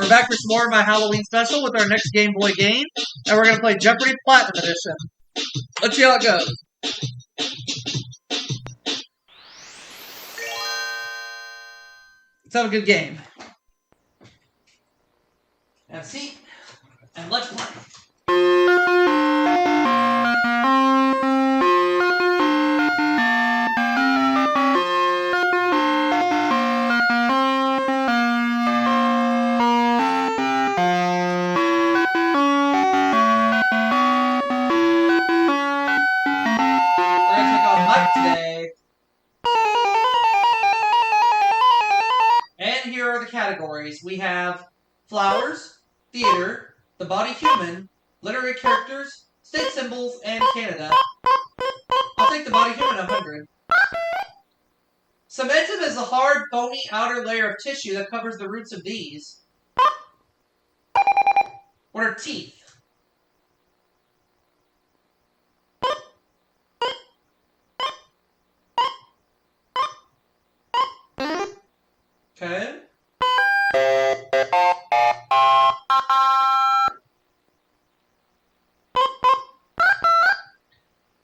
We're back for some more of my Halloween special with our next Game Boy game, and we're going to play Jeopardy Platinum Edition. Let's see how it goes. Let's have a good game. Have a seat, and let's play. Today. And here are the categories. We have flowers, theater, the body human, literary characters, state symbols, and Canada. I'll take the body human 100. Cementum is the hard, bony outer layer of tissue that covers the roots of these. What are teeth? Okay.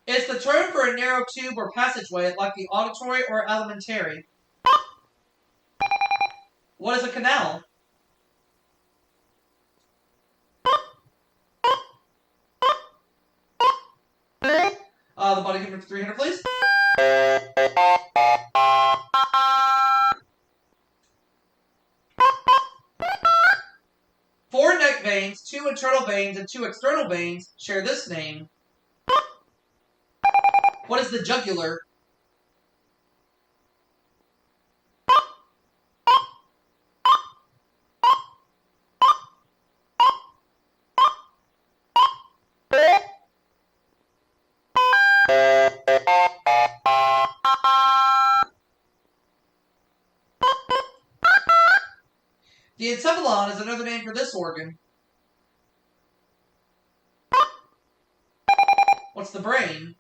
It's the term for a narrow tube or passageway like the auditory or alimentary. What is a canal? The body human for 300, please. Four neck veins, two internal veins, and two external veins share this name. What is the jugular? The encephalon is another name for this organ. What's the brain?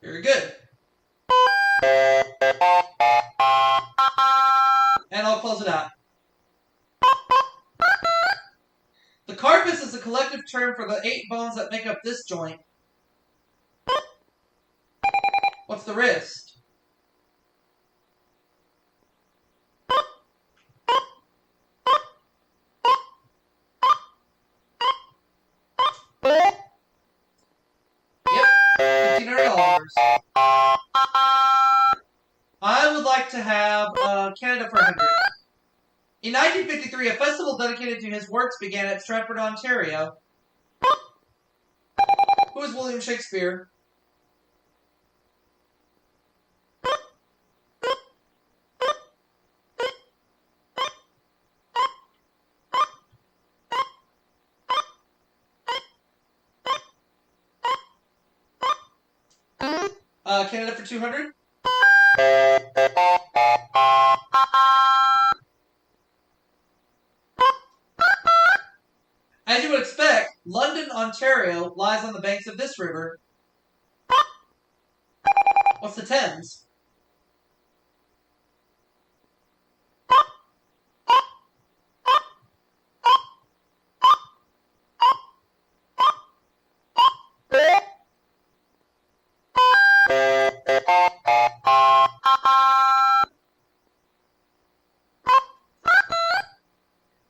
Very good. And I'll close it out. The carpus is a collective term for the 8 bones that make up this joint. What's the wrist? Yep, $1,500. I would like to have Canada for 100. In 1953, a festival dedicated to his works began at Stratford, Ontario. Who is William Shakespeare? Canada for 200. As you would expect, London, Ontario lies on the banks of this river. What's the Thames?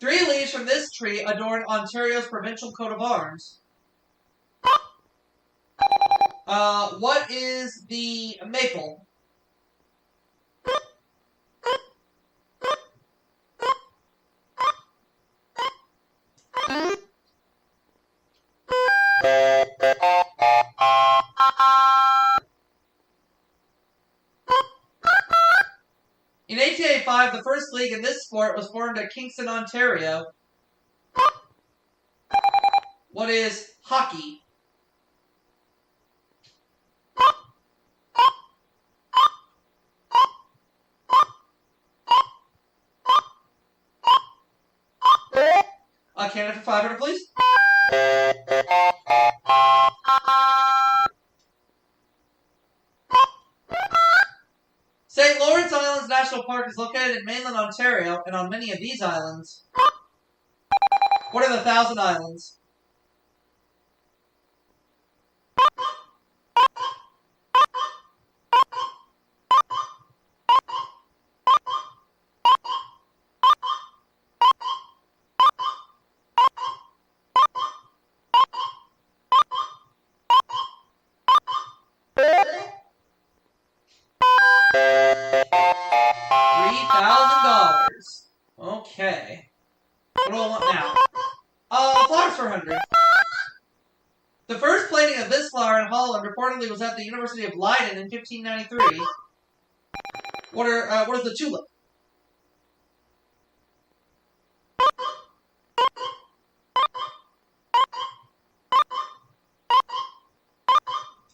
Three leaves from this tree adorn Ontario's provincial coat of arms. What is the maple? In 1885, the first league in this sport was formed at Kingston, Ontario. What is hockey? Canada for 500, please. National Park is located in mainland Ontario, and on many of these islands. What are the 1,000 Islands? $3,000. Okay. What do I want now? Flowers for 100. The first plating of this flower in Holland reportedly was at the University of Leiden in 1593. What is the tulip?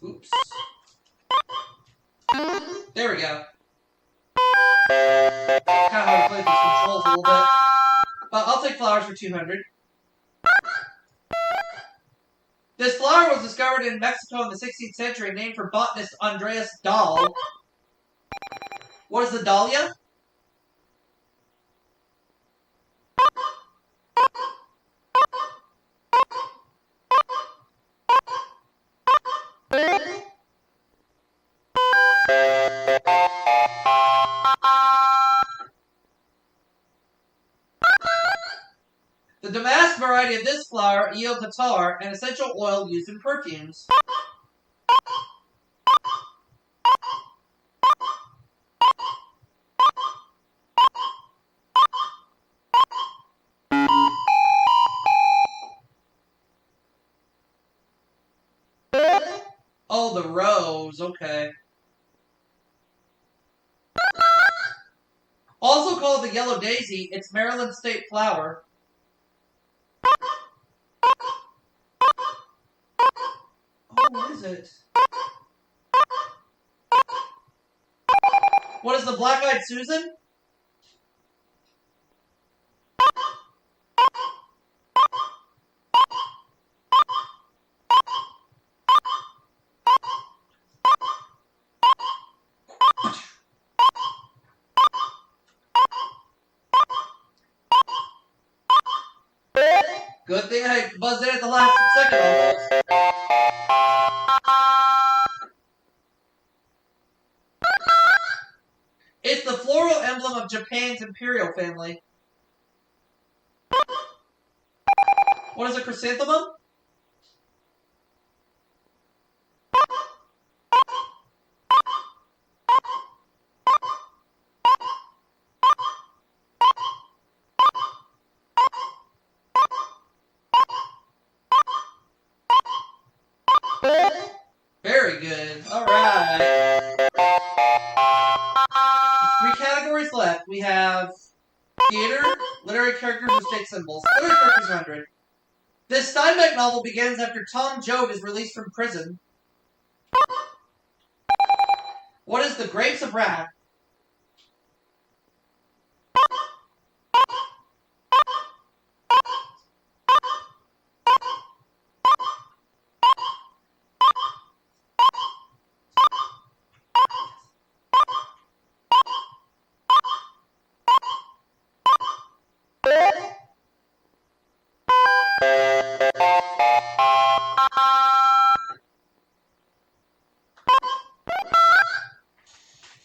Oops. There we go. Kind of hard to play with these controls a little bit. But I'll take flowers for 200. This flower was discovered in Mexico in the 16th century, named for botanist Andreas Dahl. What is the dahlia? The damask variety of this flower yields attar, an essential oil used in perfumes. Oh, the rose. Okay. Also called the yellow daisy, it's Maryland state flower. Oh, what is it? What is the black-eyed Susan? Good thing I buzzed in at the last second almost. It's the floral emblem of Japan's imperial family. What is a chrysanthemum? Very good. Alright. 3 categories left. We have theater, literary characters, or state symbols. Literary characters 100. This Steinbeck novel begins after Tom Joad is released from prison. What is the Grapes of Wrath?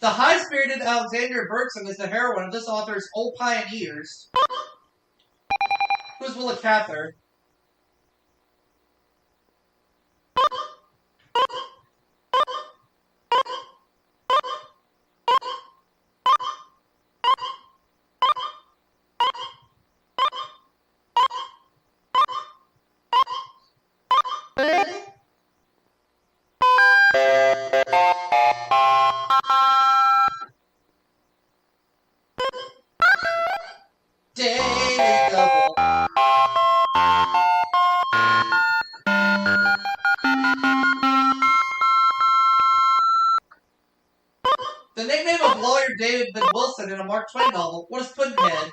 The high-spirited Alexandria Bergson is the heroine of this author's Old Pioneers. Who's Willa Cather? Daily Double. The nickname of lawyer David Ben Wilson in a Mark Twain novel. What is Pudd'nhead?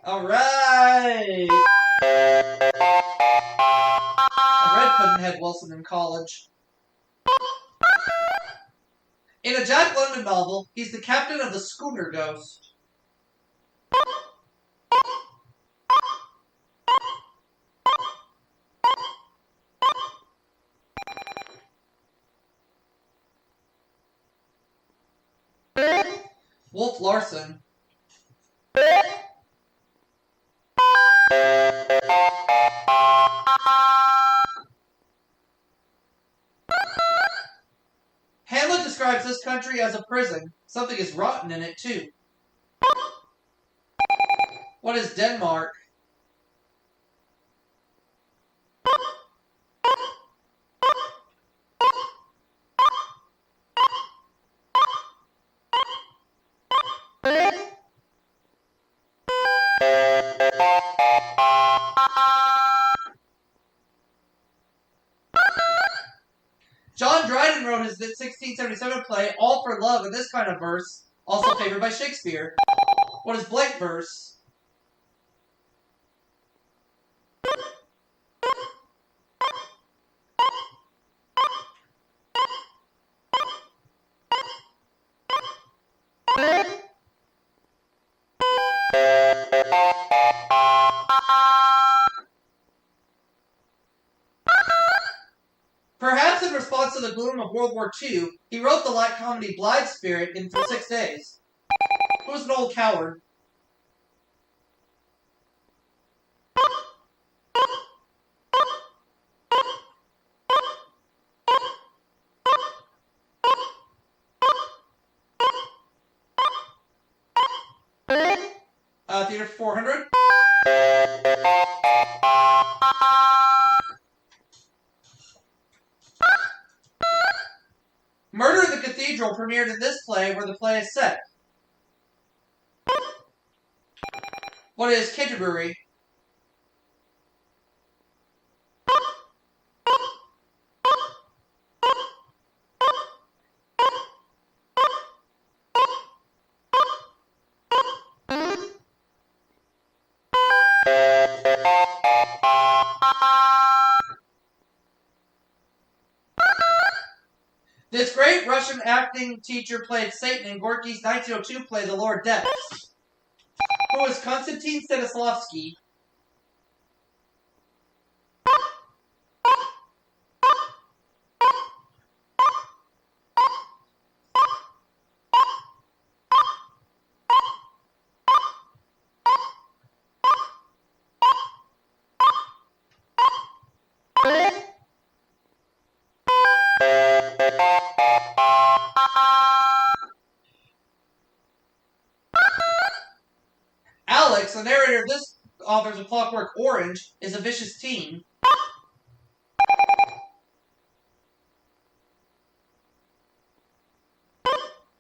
Alright! right! I read Pudd'nhead Wilson in college. In a Jack London novel, he's the captain of the schooner Ghost. Wolf Larson. Hamlet describes this country as a prison. Something is rotten in it, too. What is Denmark? John Dryden wrote his 1677 play, All for Love, in this kind of verse, also favored by Shakespeare. What is blank verse? Perhaps in response to the gloom of World War II, he wrote the light comedy Blithe Spirit in 6 days. Who was an old coward? Theater 400. Murder in the Cathedral premiered in this play where the play is set. What is Canterbury? This great Russian acting teacher played Satan in Gorky's 1902 play The Lower Depths. Who is Konstantin Stanislavski? Alex, the narrator of this author's A Clockwork Orange, is a vicious teen.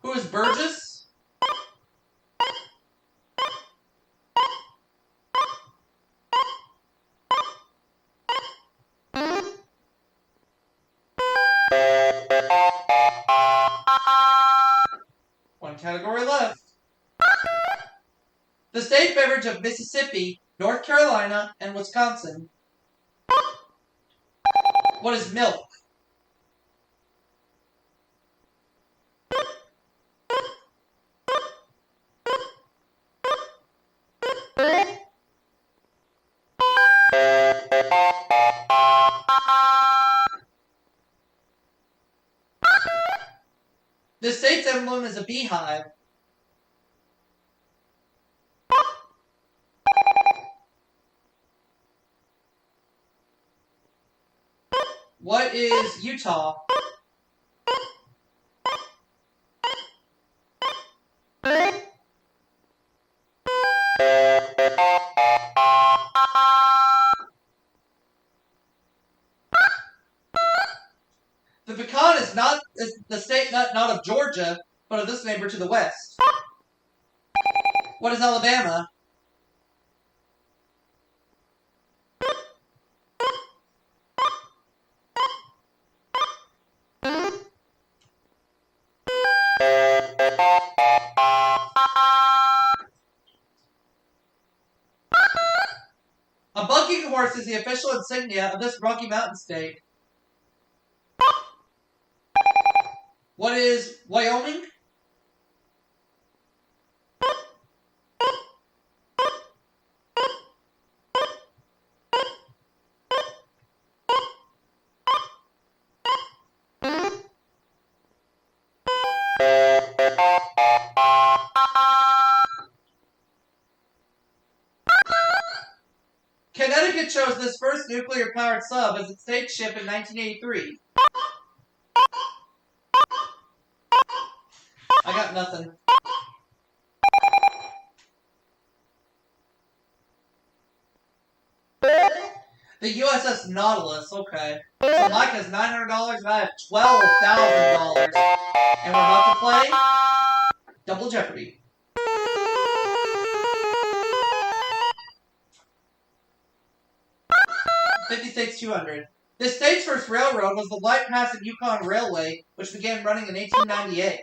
Who is Burgess? One category left. The state beverage of Mississippi, North Carolina, and Wisconsin. What is milk? The state's emblem is a beehive. What is Utah? The pecan is not the state nut not of Georgia, but of this neighbor to the west. What is Alabama? horse is the official insignia of this Rocky Mountain state? What is Wyoming? Connecticut chose this first nuclear-powered sub as its state ship in 1983. I got nothing. The USS Nautilus, okay. So Mike has $900 and I have $12,000. And we're about to play Double Jeopardy. $50 states, 200. The state's first railroad was the Light Pass and Yukon Railway, which began running in 1898.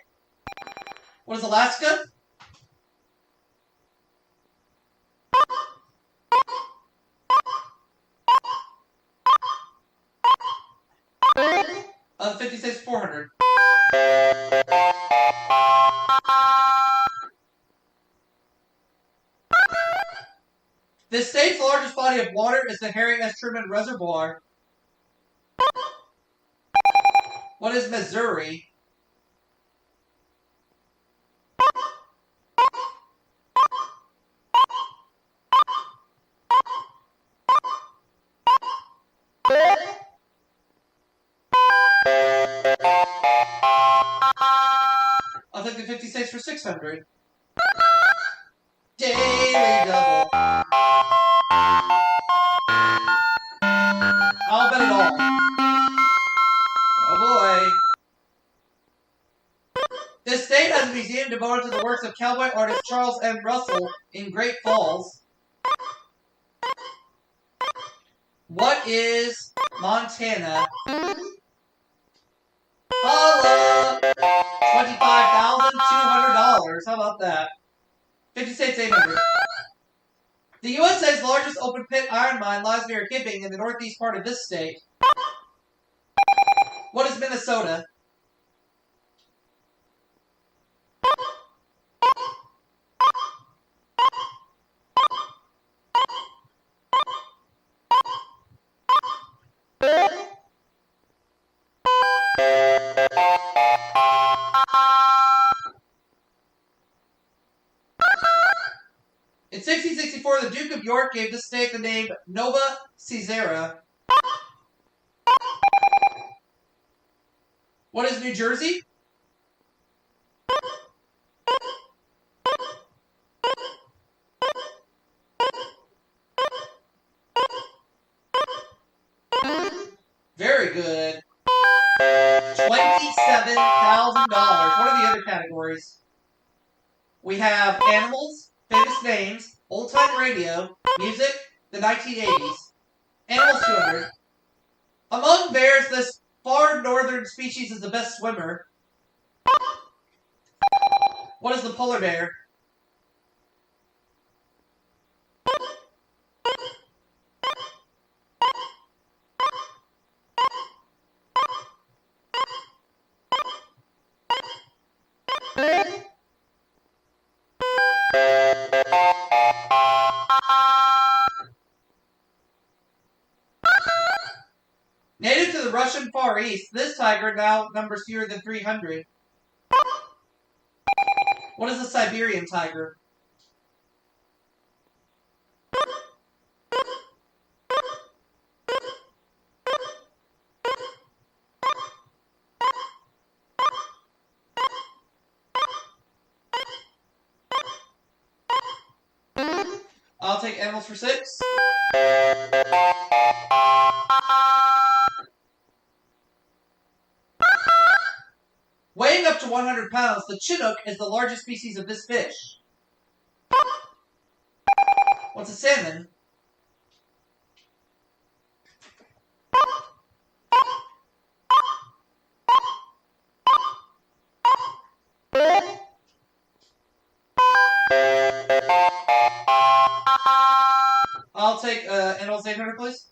What is Alaska? The 50 states, 400. The state's largest body of water is the Harry S. Truman Reservoir. What is Missouri? I'll take the 50 states for 600. Daily double. I'll bet it all. Oh boy. This state has a museum devoted to the works of cowboy artist Charles M. Russell in Great Falls. What is Montana? Holla! $25,200. How about that? 50 states, 800. The USA's largest open pit iron mine lies near Hibbing in the northeast part of this state. What is Minnesota? In 1664, the Duke of York gave this state the name Nova Caesarea. What is New Jersey? Very good. $27,000. What are the other categories? We have animals, famous names, old-time radio, music, the 1980s. Animals, 200. Among bears, this far northern species is the best swimmer. What is the polar bear? Native to the Russian Far East, this tiger now numbers fewer than 300. What is the Siberian tiger? I'll take animals for 6. Weighing up to 100 pounds, the Chinook is the largest species of this fish. What's a salmon? I'll take animals 800, please.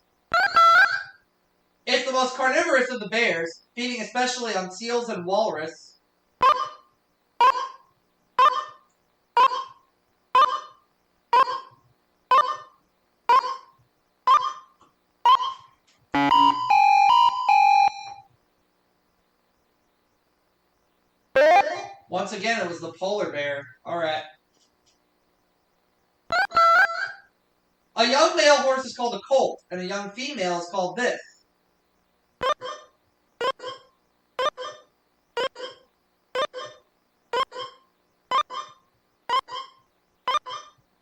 It's the most carnivorous of the bears, feeding especially on seals and walrus. Once again, it was the polar bear. Alright. A young male horse is called a colt, and a young female is called this.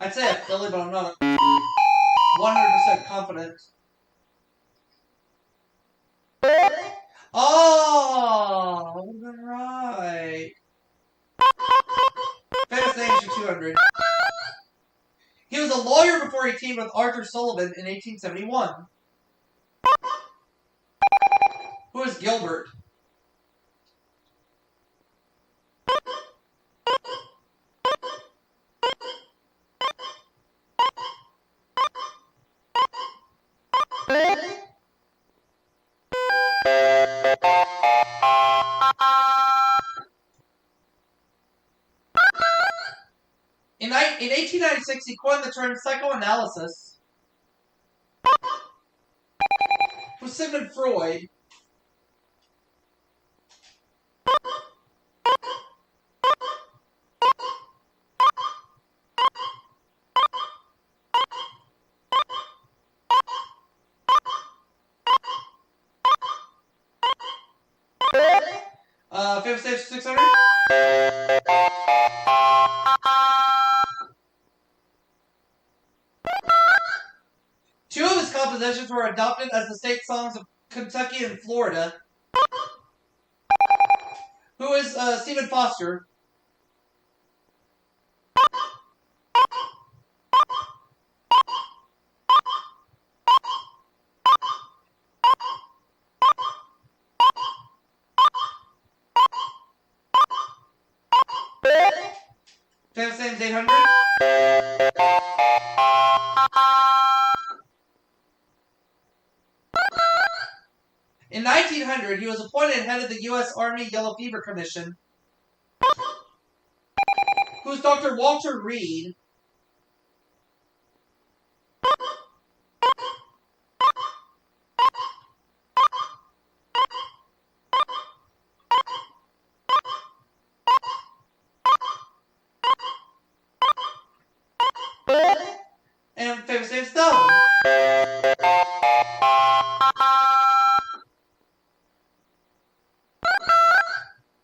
I'd say a filly, but I'm not 100% confident. Oh, right. Famous names for 200. He was a lawyer before he teamed with Arthur Sullivan in 1871. Who is Gilbert? In 1896, he coined the term psychoanalysis. Who was Sigmund Freud? Famous names for 600? Two of his compositions were adopted as the state songs of Kentucky and Florida. Who is Stephen Foster? Famous names 800? In 1900, he was appointed head of the U.S. Army Yellow Fever Commission. Who's Dr. Walter Reed? And famous name Stone.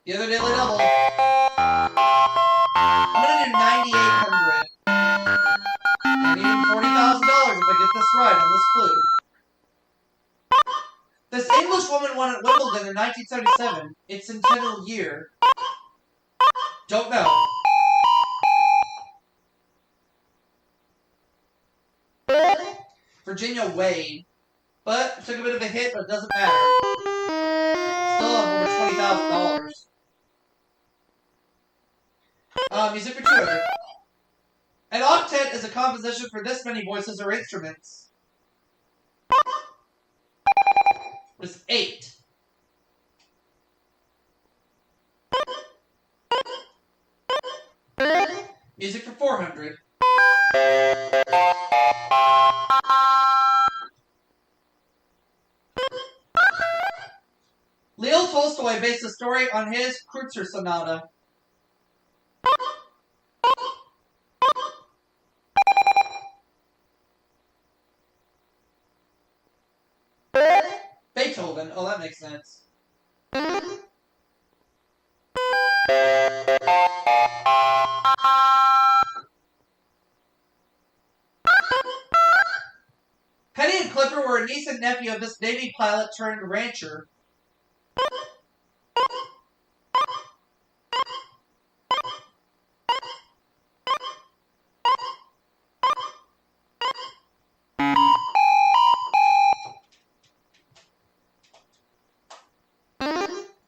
The other daily double. I'm gonna do 9,800. I'm needing $40,000 if I get this right on this clue. This English woman won at Wimbledon in 1977, its centennial year. Don't know. Virginia Wade. But took a bit of a hit, but it doesn't matter. Still up over $20,000. Music for 200. An octet is a composition for this many voices or instruments. What is 8? Music for 400. Leo Tolstoy based the story on his Kreutzer Sonata. Beethoven. Oh, that makes sense. Penny and Clipper were a niece and nephew of this Navy pilot turned rancher.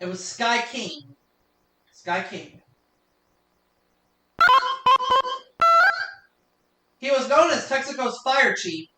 It was Sky King. Sky King. He was known as Texaco's fire chief.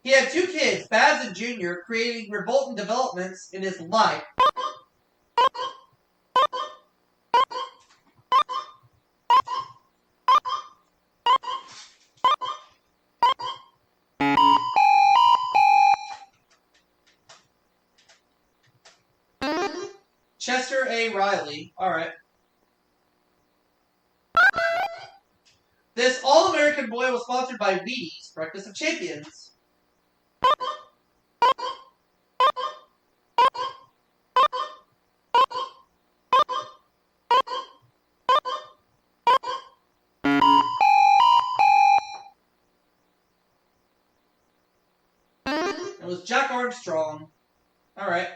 He had 2 kids, Babs and Junior, creating revolting developments in his life. Chester A. Riley. Alright. This All-American Boy was sponsored by Wheaties, Breakfast of Champions. It was Jack Armstrong. Alright.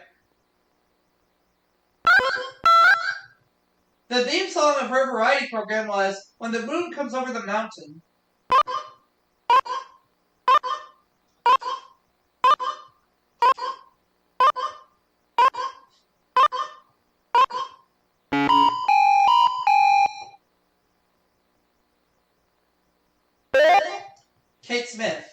The theme song of her variety program was When the Moon Comes Over the Mountain. Kate Smith.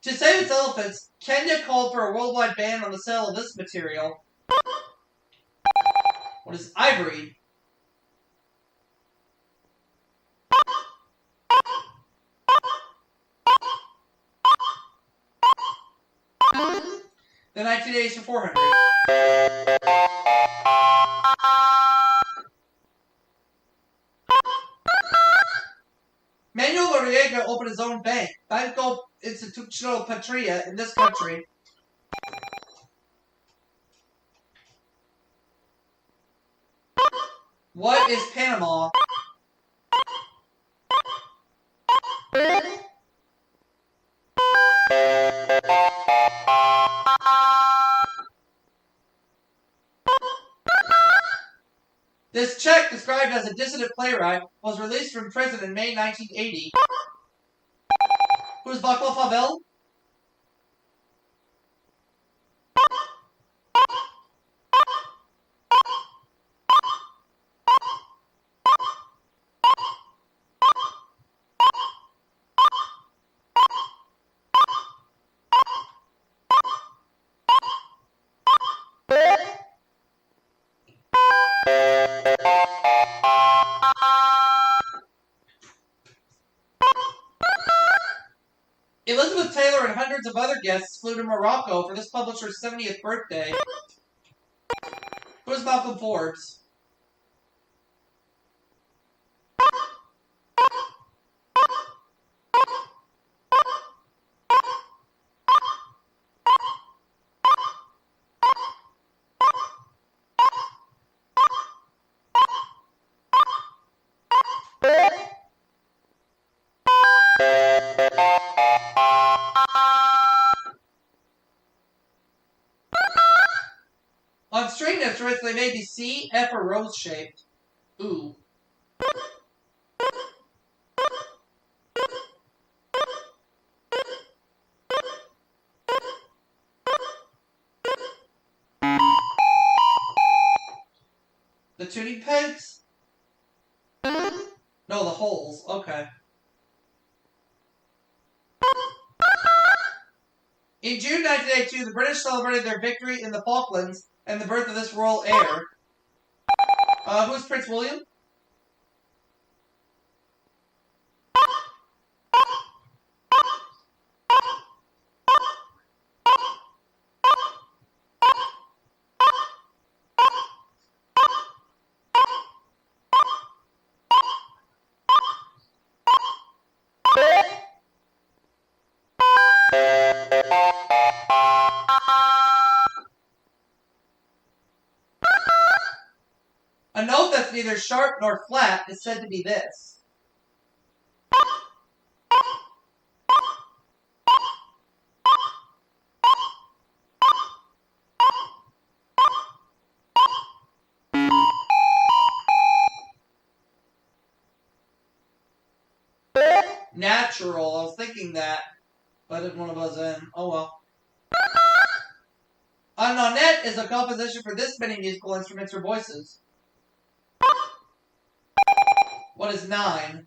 To save its elephants, Kenya called for a worldwide ban on the sale of this material. What is ivory? The 19 days for 400. Manuel Noriega opened his own bank, Banco Institucional Patria, in this country. What is Panama? This Czech, described as a dissident playwright, was released from prison in May 1980. Who's Václav Havel? Elizabeth Taylor and hundreds of other guests flew to Morocco for this publisher's 70th birthday. Who's Malcolm Forbes? On string instruments, they may be C, F, or rose-shaped. Ooh. The tuning pegs? No, the holes. Okay. In June 1982, the British celebrated their victory in the Falklands and the birth of this royal heir. Who's Prince William? A note that's neither sharp nor flat is said to be this. Natural. I was thinking that, but I didn't want to buzz in. Oh well. A nonette is a composition for this many musical instruments or voices. What is 9?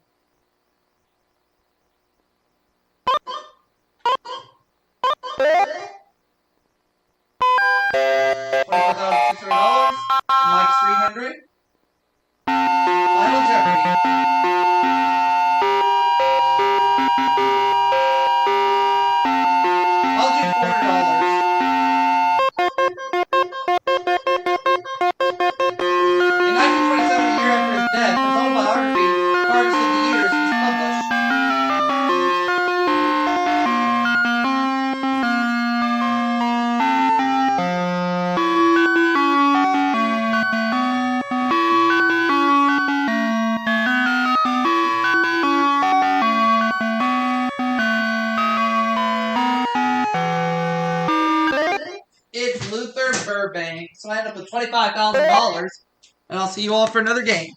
bank. So I end up with $25,000. And I'll see you all for another game.